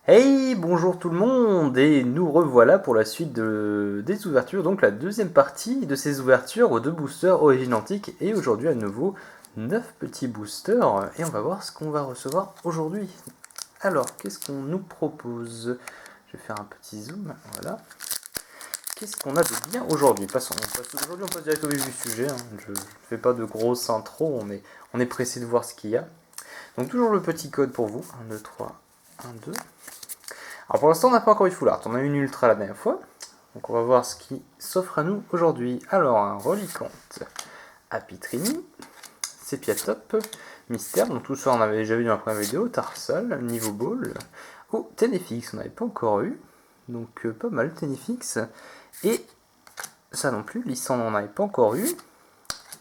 Hey, bonjour tout le monde, et nous revoilà pour la suite des ouvertures, donc la deuxième partie de ces ouvertures aux deux boosters Origine Antique, et aujourd'hui à nouveau 9 petits boosters, et on va voir ce qu'on va recevoir aujourd'hui. Alors, qu'est-ce qu'on nous propose? Je vais faire un petit zoom, voilà. Qu'est-ce qu'on a de bien aujourd'hui? Aujourd'hui on passe direct au vif du sujet, hein. Je ne fais pas de grosses intros, on est pressé de voir ce qu'il y a. Donc toujours le petit code pour vous, 1, 2, 3, 1, 2. Alors pour l'instant on n'a pas encore eu Full Art, on a eu une Ultra la dernière fois, donc on va voir ce qui s'offre à nous aujourd'hui. Alors un Reliquante, Apitrini, Sepia Top, Mystère, donc tout ça on avait déjà vu dans la première vidéo, Tarsal, Niveau Ball, oh Ténéfix on n'avait pas encore eu, donc pas mal Ténéfix, et ça non plus, Lysandre on n'avait pas encore eu,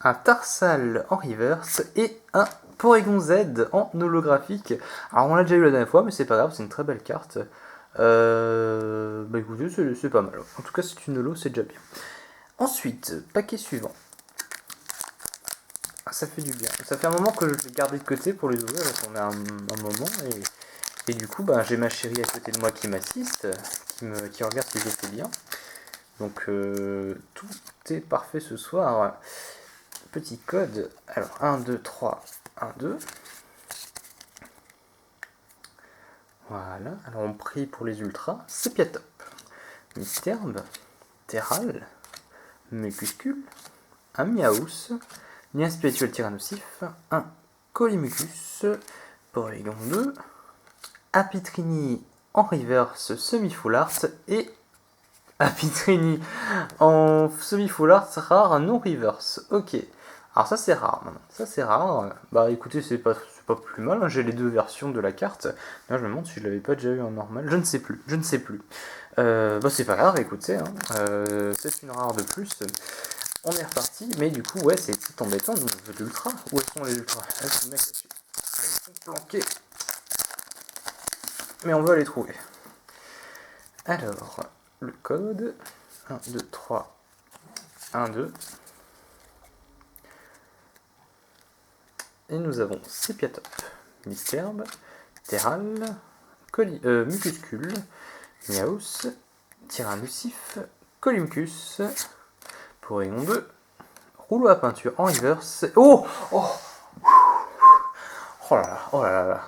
un Tarsal en reverse et un Porygon Z en holographique. Alors on l'a déjà eu la dernière fois mais c'est pas grave, c'est une très belle carte. Bah écoutez, c'est pas mal. En tout cas, c'est une holo, c'est déjà bien. Ensuite, paquet suivant. Ah, ça fait du bien. Ça fait un moment que je l'ai gardé de côté pour les ouvrir, on a un moment. Et du coup, bah, j'ai ma chérie à côté de moi qui m'assiste, qui regarde si je fais bien. Donc, tout est parfait ce soir. Petit code. Alors, 1, 2, 3, 1, 2. Voilà. Alors, on prie pour les ultras. Sepia Top. Mysterbe. Terral. Mucuscule, un Miaus, lien spirituel tyrannosif, un Colimucus, Porygon 2, Apitrini en reverse semi-full art et Apitrini en semi-full art rare non reverse. Ok, alors ça c'est rare maintenant, ça c'est rare. Bah écoutez, c'est pas plus mal, hein. J'ai les deux versions de la carte. Là je me demande si je l'avais pas déjà eu en normal, je ne sais plus, bah c'est pas grave, écoutez, hein. C'est une rare de plus. On est reparti, mais du coup, ouais, c'est embêtant, on veut de l'ultra. Où sont les ultras? Elles sont là-dessus. Elles sont planquées. Mais on veut les trouver. Alors, le code 1, 2, 3, 1, 2. Et nous avons Sepia Top, Mysterbe, Terral, Mucuscule, Miaus, Tyrannussif, Colimucus, Porygon 2, Rouleau à peinture en reverse. Oh, oh, oh là là, oh là là.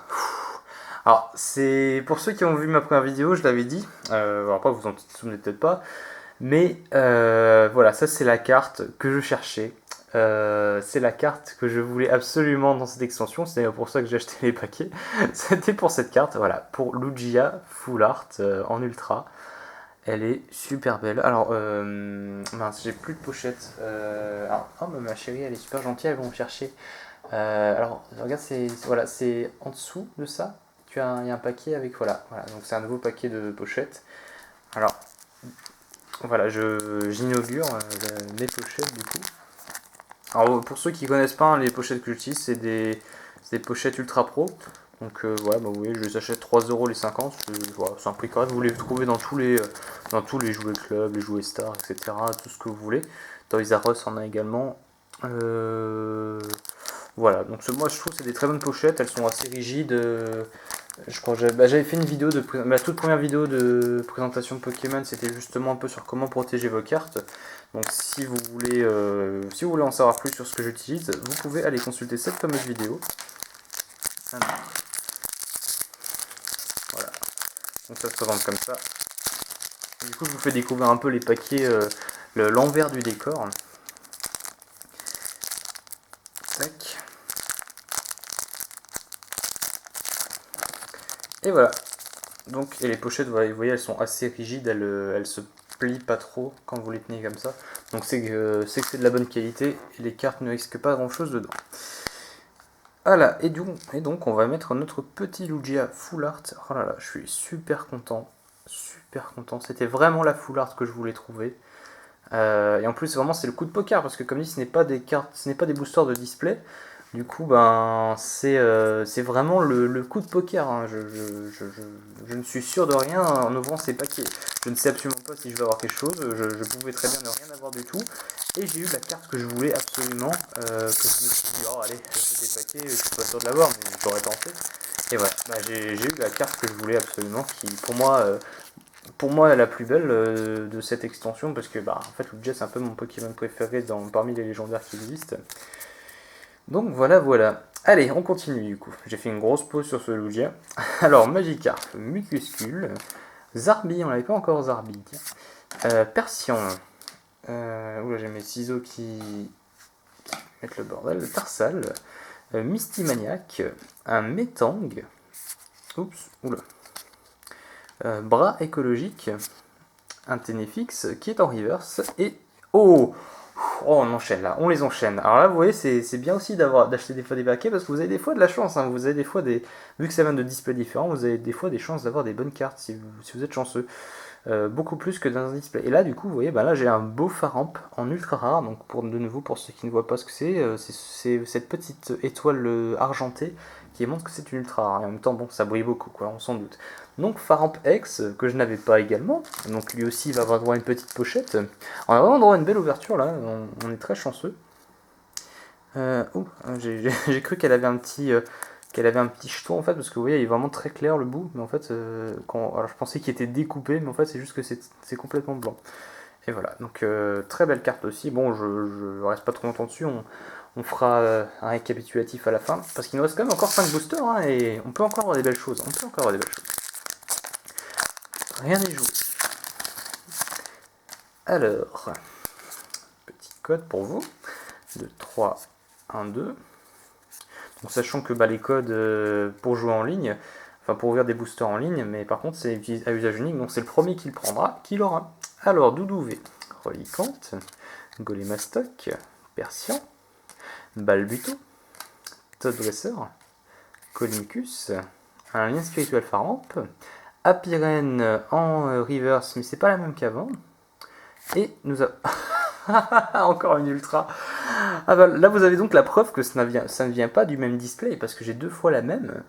Alors, c'est pour ceux qui ont vu ma première vidéo, je l'avais dit. Alors, pas, vous en souvenez peut-être pas. Mais voilà, ça c'est la carte que je cherchais. C'est la carte que je voulais absolument dans cette extension. C'est pour ça que j'ai acheté les paquets. C'était pour cette carte, voilà, pour Lugia Full Art en ultra. Elle est super belle. Alors, mince, j'ai plus de pochette. Oh, mais ma chérie, elle est super gentille, elle va me chercher. Alors, regarde, voilà, c'est en dessous de ça. Il y a un paquet avec, voilà, donc c'est un nouveau paquet de pochettes. Alors, voilà, j'inaugure mes pochettes du coup. Alors, pour ceux qui connaissent pas, hein, les pochettes que j'utilise, c'est des pochettes ultra pro. Donc voilà, bah, vous voyez, je les achète 3€ les 50, voilà, c'est un prix correct, vous les trouvez dans tous les jouets club, les jouets stars, etc. Tout ce que vous voulez. Toys R Us en a également. Voilà, donc moi je trouve que c'est des très bonnes pochettes, elles sont assez rigides. Je crois que j'avais fait une vidéo ma toute première vidéo de présentation de Pokémon, c'était justement un peu sur comment protéger vos cartes. Donc si vous voulez en savoir plus sur ce que j'utilise, vous pouvez aller consulter cette fameuse vidéo. Voilà, donc ça se présente comme ça. Du coup je vous fais découvrir un peu les paquets, l'envers du décor. Tac. Et voilà. Donc, et les pochettes, vous voyez, elles sont assez rigides, elles se plient pas trop quand vous les tenez comme ça. Donc c'est que c'est de la bonne qualité et les cartes ne risquent pas grand chose dedans. Voilà, et donc on va mettre notre petit Lugia Full Art. Oh là là, je suis super content. Super content. C'était vraiment la Full Art que je voulais trouver. Et en plus, vraiment, c'est le coup de poker parce que, comme dit, ce n'est pas des cartes, ce n'est pas des boosters de display. Du coup, ben, c'est vraiment le coup de poker, hein. Je ne suis sûr de rien en ouvrant ces paquets. Je ne sais absolument pas si je vais avoir quelque chose. Je pouvais très bien ne rien avoir du tout. Et j'ai eu la carte que je voulais absolument. Que je me suis dit, oh allez, j'achète des paquets, je suis pas sûr de l'avoir, mais j'aurais tenté. Et voilà, bah, j'ai eu la carte que je voulais absolument, qui pour moi est la plus belle de cette extension, parce que bah, en fait Lugia c'est un peu mon Pokémon préféré parmi les légendaires qui existent. Donc voilà. Allez, on continue du coup. J'ai fait une grosse pause sur ce Lugia. Alors, Magikarp, Mucuscule, Zarbi, on n'avait pas encore Zarbi. Persian. Oula, j'ai mes ciseaux qui mettent le bordel. Tarsal. Mystimaniac. Un Metang. Oups, oula. Bras écologique. Un Ténéfix qui est en reverse. Et. Oh! Oh, on enchaîne là, on les enchaîne. Alors là, vous voyez, c'est bien aussi d'acheter des fois des paquets parce que vous avez des fois de la chance. Hein. Vous avez des fois des. Vu que ça vient de displays différents, vous avez des fois des chances d'avoir des bonnes cartes si vous êtes chanceux. Beaucoup plus que dans un display. Et là, du coup, vous voyez, bah là, j'ai un beau Faramp en ultra rare. Donc, de nouveau, pour ceux qui ne voient pas ce que c'est cette petite étoile argentée qui montre que c'est une ultra rare. Et en même temps, bon, ça brille beaucoup, quoi, on s'en doute. Donc, Faramp X, que je n'avais pas également. Donc, lui aussi, il va avoir droit à une petite pochette. On a vraiment droit à une belle ouverture, là. On est très chanceux. J'ai cru qu'elle avait un petit. Qu'elle avait un petit jeton en fait, parce que vous voyez, il est vraiment très clair le bout, mais en fait, alors je pensais qu'il était découpé, mais en fait, c'est juste que c'est complètement blanc. Et voilà, donc très belle carte aussi. Bon, je reste pas trop longtemps dessus, on fera un récapitulatif à la fin, parce qu'il nous reste quand même encore 5 boosters, hein, et on peut encore avoir des belles choses. Rien n'est joué. Alors, petit code pour vous, de 3, 1, 2. Donc, sachant que les codes pour jouer en ligne, enfin pour ouvrir des boosters en ligne, mais par contre c'est à usage unique, donc c'est le premier qui le prendra, qui l'aura. Alors Doudouvé, Reliquante, Golémastoc, Persian, Balbuto, Toddresser, Colimicus, un lien spirituel Faramp, Apirène en reverse, mais c'est pas la même qu'avant, et nous avons... Encore une ultra. Ah bah, là vous avez donc la preuve que ça ne vient pas du même display parce que j'ai deux fois la même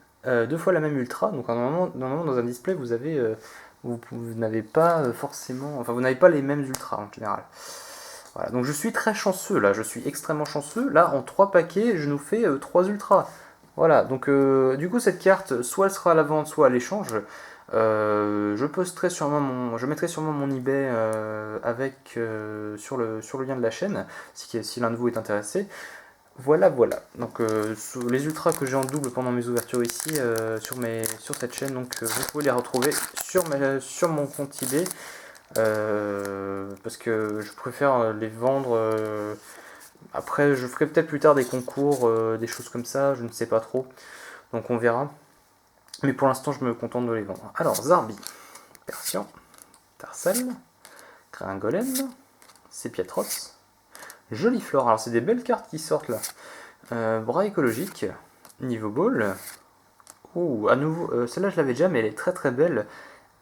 ultra. Donc normalement dans un display vous avez vous n'avez pas forcément, enfin vous n'avez pas les mêmes ultras en général. Voilà, donc je suis très chanceux là, je suis extrêmement chanceux. Là en 3 paquets je nous fais 3 ultras. Voilà, donc du coup cette carte soit elle sera à la vente soit à l'échange. Je mettrai sûrement mon eBay sur le lien de la chaîne, si l'un de vous est intéressé. Voilà. Donc les ultras que j'ai en double pendant mes ouvertures ici sur cette chaîne, donc vous pouvez les retrouver sur mon compte eBay. Parce que je préfère les vendre. Après, je ferai peut-être plus tard des concours, des choses comme ça, je ne sais pas trop. Donc on verra. Mais pour l'instant, je me contente de les vendre. Alors, Zarbi, Persian, Tarsal, Gringolem, Sepiatros, Joliflore. Alors, c'est des belles cartes qui sortent là. Bras écologique, Niveau Ball. Ouh, à nouveau, celle-là je l'avais déjà, mais elle est très très belle.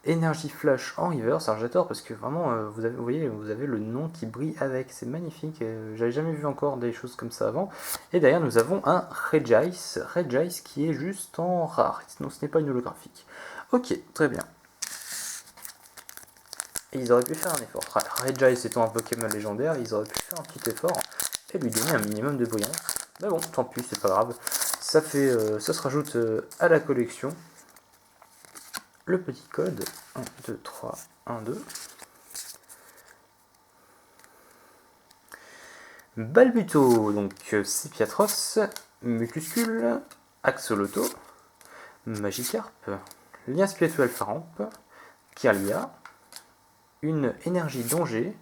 Énergie Flash en reverse. Alors j'adore parce que vraiment, vous voyez, vous avez le nom qui brille avec. C'est magnifique. J'avais jamais vu encore des choses comme ça avant. Et derrière, nous avons un Regice qui est juste en rare. Sinon, ce n'est pas une holographique. Ok, très bien. Et ils auraient pu faire un effort. Regice étant un Pokémon légendaire, ils auraient pu faire un petit effort et lui donner un minimum de brillance. Mais bon, tant pis, c'est pas grave. Ça se rajoute à la collection. Le petit code 1, 2, 3, 1, 2. Balbuto, donc Sepiatros, Mucuscule, Axoloto, Magikarp, Lien spirituel Faramp, Kirlia, une énergie danger.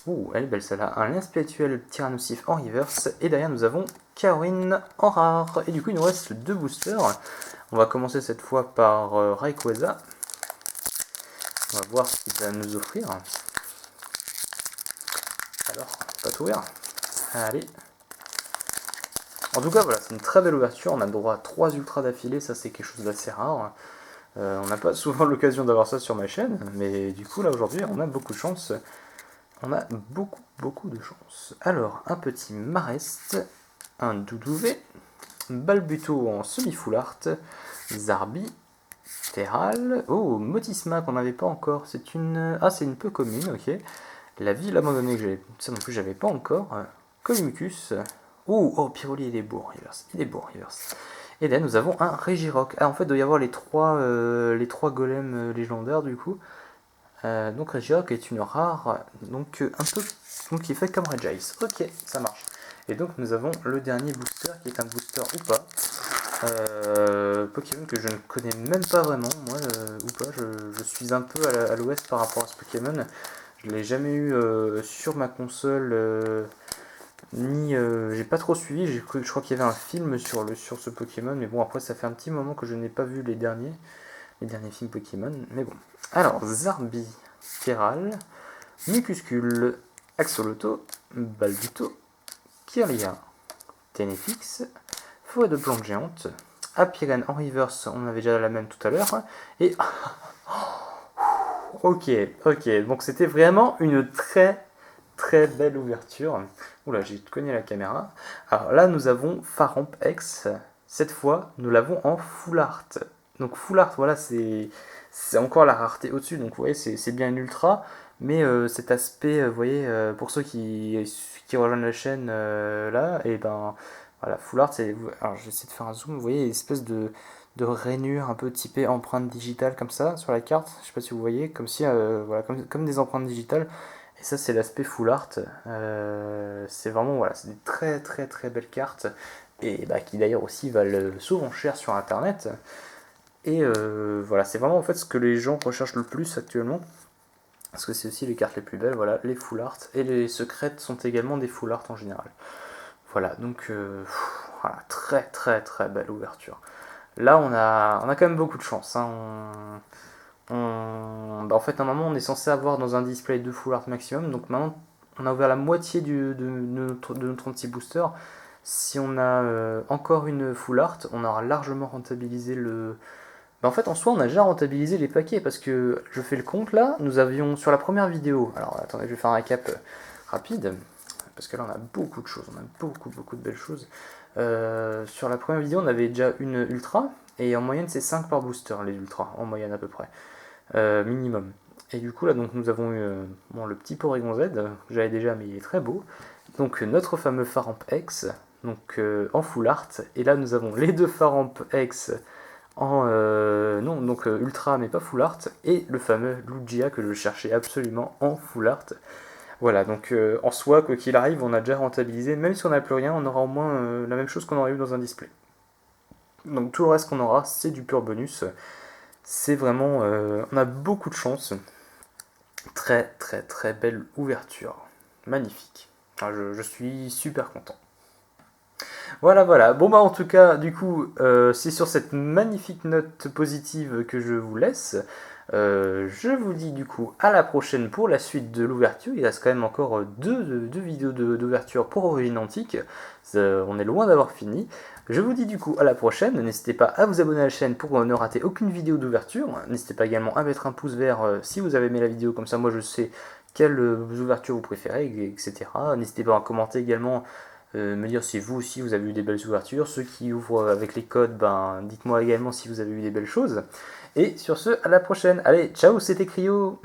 Ouh, elle est belle celle-là. Un lien spirituel Tyrannosif en reverse. Et derrière, nous avons Kaorin en rare. Et du coup, il nous reste 2 boosters. On va commencer cette fois par Rayquaza. On va voir ce qu'il va nous offrir. Alors, pas tout ouvert. Allez. En tout cas, voilà, c'est une très belle ouverture. On a le droit à 3 ultras d'affilée. Ça, c'est quelque chose d'assez rare. On n'a pas souvent l'occasion d'avoir ça sur ma chaîne. Mais du coup, là, aujourd'hui, on a beaucoup de chance. On a beaucoup de chance. Alors, un petit Marest. Un Doudouvé. Balbuto en semi-full art. Zarbi. Terral. Oh, Motisma qu'on n'avait pas encore. C'est une peu commune, ok. La ville abandonnée que j'avais. Ça non plus, j'avais pas encore. Colimicus. Oh, Pyroli, il est beau en reverse. Et là nous avons un Regirock. Ah en fait il doit y avoir les trois golems légendaires du coup. Donc Regirock est une rare, donc un peu, donc qui est fait comme Regice. Ok, ça marche. Et donc nous avons le dernier booster qui est un booster ou pas. Pokémon que je ne connais même pas vraiment, moi, ou pas, je suis un peu à l'ouest par rapport à ce Pokémon. Je l'ai jamais eu sur ma console, ni j'ai pas trop suivi. Je crois qu'il y avait un film sur ce Pokémon, mais bon, après ça fait un petit moment que je n'ai pas vu les derniers films Pokémon, mais bon. Alors, Zarbi, Feral, Mucuscule, Axoloto, Balduto, Kirlia, Tenefix, Forêt de plantes géantes, Apiren en reverse, on avait déjà la même tout à l'heure, et... ok, donc c'était vraiment une très très belle ouverture. Oula, j'ai cogné la caméra. Alors là, nous avons Faramp X, cette fois, nous l'avons en Full Art. Donc Full Art, voilà, c'est encore la rareté au-dessus, donc vous voyez, c'est bien une ultra, mais cet aspect, vous voyez, pour ceux qui rejoignent la chaîne là, et ben voilà, Full Art, c'est. Alors j'essaie de faire un zoom, vous voyez, une espèce de rainure un peu typée empreinte digitale comme ça sur la carte, je sais pas si vous voyez, comme si, voilà, comme des empreintes digitales, et ça c'est l'aspect Full Art, c'est vraiment, voilà, c'est des très très très belles cartes, et bah, qui d'ailleurs aussi valent souvent cher sur internet. Et voilà, c'est vraiment en fait ce que les gens recherchent le plus actuellement. Parce que c'est aussi les cartes les plus belles, voilà, les full art. Et les secrètes sont également des full art en général. Voilà, donc voilà, très très très belle ouverture. Là, on a quand même beaucoup de chance. Hein. Bah, en fait, normalement, on est censé avoir dans un display 2 full art maximum. Donc maintenant, on a ouvert la moitié de notre anti-booster. Si on a encore une full art, on aura largement rentabilisé le, bah en fait, en soi, on a déjà rentabilisé les paquets parce que je fais le compte là. Nous avions sur la première vidéo. Alors attendez, je vais faire un récap rapide parce que là, on a beaucoup de choses. On a beaucoup de belles choses. Sur la première vidéo, on avait déjà une ultra et en moyenne, c'est 5 par booster les ultras, en moyenne à peu près, minimum. Et du coup, là, donc nous avons eu bon, le petit Porygon Z que j'avais déjà, mais il est très beau. Donc notre fameux Faramp X, donc en full art. Et là, nous avons les deux Faramp X en non donc ultra mais pas full art, et le fameux Lugia que je cherchais absolument en full art. Voilà, donc en soi, quoi qu'il arrive, on a déjà rentabilisé. Même si on n'a plus rien, on aura au moins la même chose qu'on aurait eu dans un display. Donc tout le reste qu'on aura, c'est du pur bonus. C'est vraiment, on a beaucoup de chance. Très très très belle ouverture, magnifique. Enfin, je suis super content. Voilà, voilà. Bon bah en tout cas, du coup, c'est sur cette magnifique note positive que je vous laisse. Je vous dis du coup à la prochaine pour la suite de l'ouverture. Il reste quand même encore deux vidéos d'ouverture pour Origine Antique. On est loin d'avoir fini. Je vous dis du coup à la prochaine. N'hésitez pas à vous abonner à la chaîne pour ne rater aucune vidéo d'ouverture. N'hésitez pas également à mettre un pouce vert si vous avez aimé la vidéo, comme ça moi je sais quelles ouvertures vous préférez, etc. N'hésitez pas à commenter également, me dire si vous aussi vous avez eu des belles ouvertures. Ceux qui ouvrent avec les codes, ben, dites-moi également si vous avez eu des belles choses. Et sur ce, à la prochaine. Allez, ciao, c'était Cryo.